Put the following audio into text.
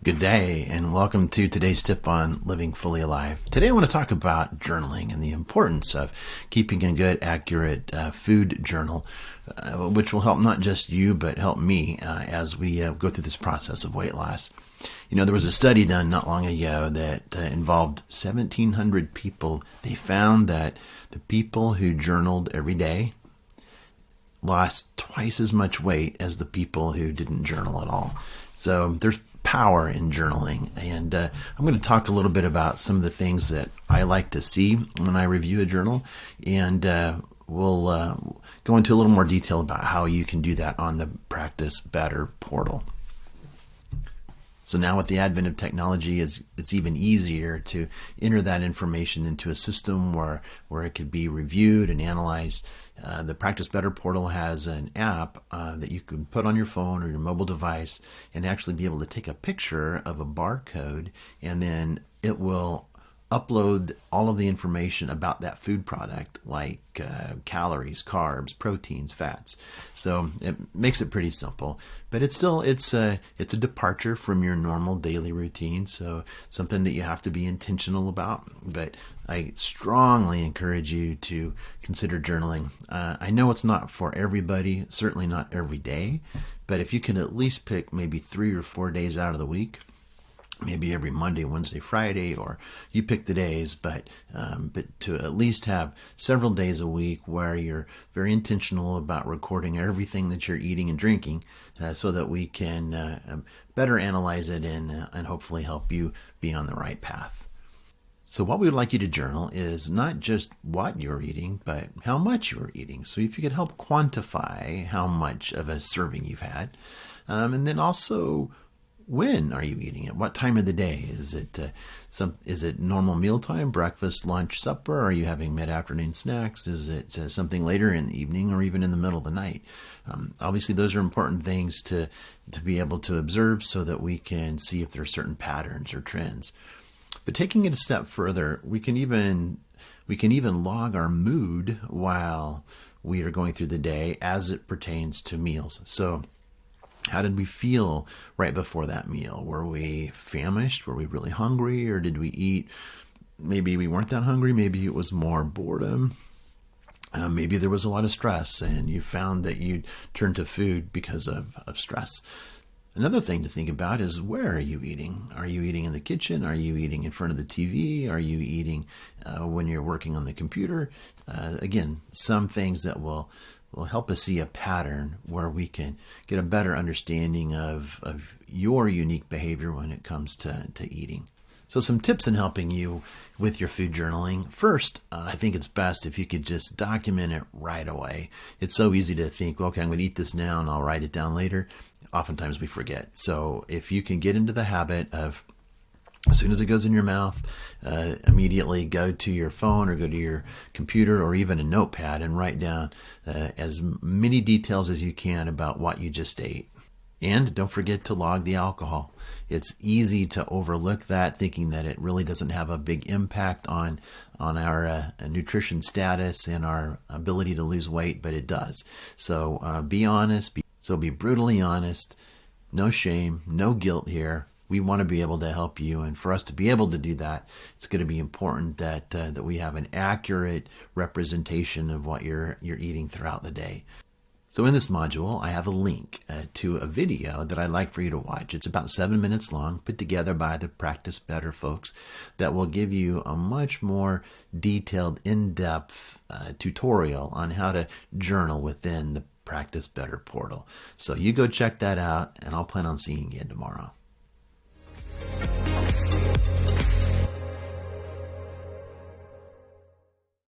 Good day, and welcome to today's tip on living fully alive. Today I want to talk about journaling and the importance of keeping a good, accurate food journal, which will help not just you, but help me as we go through this process of weight loss. You know, there was a study done not long ago that involved 1,700 people. They found that the people who journaled every day lost twice as much weight as the people who didn't journal at all. So there's power in journaling, and I'm going to talk a little bit about some of the things that I like to see when I review a journal, and we'll go into a little more detail about how you can do that on the Practice Better portal. So now with the advent of technology, it's even easier to enter that information into a system where it could be reviewed and analyzed. The Practice Better portal has an app that you can put on your phone or your mobile device and actually be able to take a picture of a barcode, and then it will upload all of the information about that food product, like calories, carbs, proteins, fats. So it makes it pretty simple, but it's a departure from your normal daily routine. So something that you have to be intentional about. But I strongly encourage you to consider journaling. I know it's not for everybody, certainly not every day, but if you can at least pick maybe 3 or 4 days out of the week, maybe every Monday, Wednesday, Friday, or you pick the days, but to at least have several days a week where you're very intentional about recording everything that you're eating and drinking, so that we can better analyze it and hopefully help you be on the right path. So what we would like you to journal is not just what you're eating, but how much you're eating. So if you could help quantify how much of a serving you've had, and then also, when are you eating it? What time of the day? Is it normal mealtime, breakfast, lunch, supper? Are you having mid-afternoon snacks? Is it something later in the evening or even in the middle of the night? Obviously, those are important things to be able to observe so that we can see if there are certain patterns or trends. But taking it a step further, we can even log our mood while we are going through the day as it pertains to meals. So how did we feel right before that meal? Were we famished? Were we really hungry? Or did we eat? Maybe we weren't that hungry. Maybe it was more boredom. Maybe there was a lot of stress and you found that you turned to food because of stress. Another thing to think about is, where are you eating? Are you eating in the kitchen? Are you eating in front of the TV? Are you eating when you're working on the computer? Again, some things that will help us see a pattern where we can get a better understanding of your unique behavior when it comes to eating. So some tips in helping you with your food journaling. First, I think it's best if you could just document it right away. It's so easy to think, okay, I'm going to eat this now and I'll write it down later. Oftentimes we forget. So if you can get into the habit of, as soon as it goes in your mouth, immediately go to your phone or go to your computer or even a notepad and write down as many details as you can about what you just ate. And don't forget to log the alcohol. It's easy to overlook that, thinking that it really doesn't have a big impact on our nutrition status and our ability to lose weight, but it does. So be honest. Be brutally honest. No shame, no guilt here. We want to be able to help you, and for us to be able to do that, it's going to be important that we have an accurate representation of what you're eating throughout the day. So in this module, I have a link to a video that I'd like for you to watch. It's about 7 minutes long, put together by the Practice Better folks, that will give you a much more detailed, in-depth tutorial on how to journal within the Practice Better portal. So you go check that out, and I'll plan on seeing you again tomorrow.